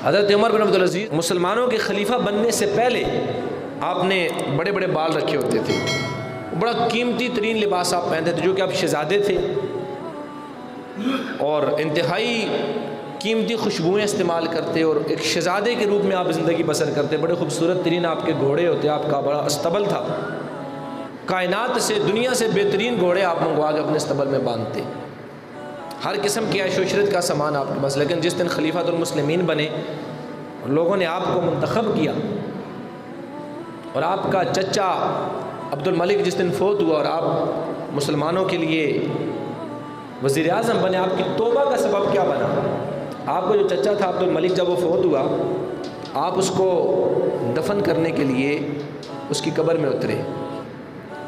حضرت عمر بن عبدالعزیز مسلمانوں کے خلیفہ بننے سے پہلے آپ نے بڑے بڑے بال رکھے ہوتے تھے، بڑا قیمتی ترین لباس آپ پہنتے تھے، جو کہ آپ شہزادے تھے، اور انتہائی قیمتی خوشبوئیں استعمال کرتے، اور ایک شہزادے کے روپ میں آپ زندگی بسر کرتے۔ بڑے خوبصورت ترین آپ کے گھوڑے ہوتے، آپ کا بڑا استبل تھا، کائنات سے، دنیا سے بہترین گھوڑے آپ منگوا کے اپنے استبل میں باندھتے، ہر قسم کی عیش و عشرت کا سامان آپ کے پاس۔ لیکن جس دن خلیفۃ المسلمین بنے اور لوگوں نے آپ کو منتخب کیا، اور آپ کا چچا عبد الملک جس دن فوت ہوا اور آپ مسلمانوں کے لیے وزیر اعظم بنے، آپ کی توبہ کا سبب کیا بنا؟ آپ کا جو چچا تھا عبد الملک، جب وہ فوت ہوا، آپ اس کو دفن کرنے کے لیے اس کی قبر میں اترے،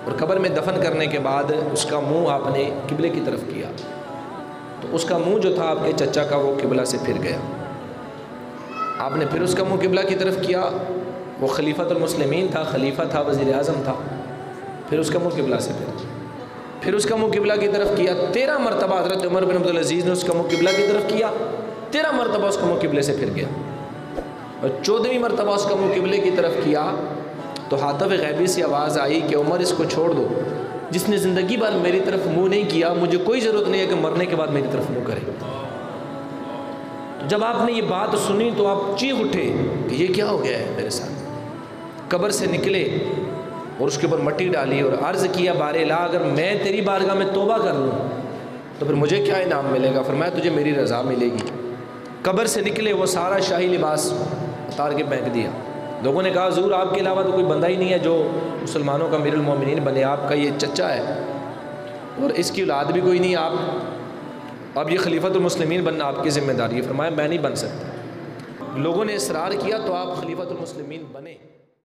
اور قبر میں دفن کرنے کے بعد اس کا منہ آپ نے قبلے کی طرف کیا، تو اس کا منہ جو تھا آپ کے چچا کا وہ قبلہ سے پھر گیا۔ آپ نے پھر اس کا منہ قبلہ کی طرف کیا، وہ خلیفۃ المسلمین تھا، خلیفہ تھا، وزیر اعظم تھا، پھر اس کا منہ قبلہ سے پھر اس کا منہ قبلہ کی طرف کیا۔ 13 مرتبہ حضرت عمر بن عبدالعزیز نے اس کا منہ قبلہ کی طرف کیا، 13 مرتبہ اس کا منہ قبلے سے پھر گیا، اور 14ویں مرتبہ اس کا منہ قبلے کی طرف کیا تو حاطب غیبی سے آواز آئی کہ عمر اس کو چھوڑ دو، جس نے زندگی بھر میری طرف منہ نہیں کیا، مجھے کوئی ضرورت نہیں ہے کہ مرنے کے بعد میری طرف منہ کرے۔ تو جب آپ نے یہ بات سنی تو آپ چیخ اٹھے کہ یہ کیا ہو گیا ہے میرے ساتھ۔ قبر سے نکلے اور اس کے اوپر مٹی ڈالی اور عرض کیا، بار الہ اگر میں تیری بارگاہ میں توبہ کر لوں تو پھر مجھے کیا انعام ملے گا؟ فرمایا تجھے میری رضا ملے گی۔ قبر سے نکلے، وہ سارا شاہی لباس اتار کے پھینک دیا۔ لوگوں نے کہا حضور آپ کے علاوہ تو کوئی بندہ ہی نہیں ہے جو مسلمانوں کا امیر المومنین بنے، آپ کا یہ چچا ہے اور اس کی اولاد بھی کوئی نہیں، آپ اب یہ خلیفۃ المسلمین بننا آپ کی ذمہ داری ہے۔ فرمایا میں نہیں بن سکتا۔ لوگوں نے اصرار کیا تو آپ خلیفۃ المسلمین بنے۔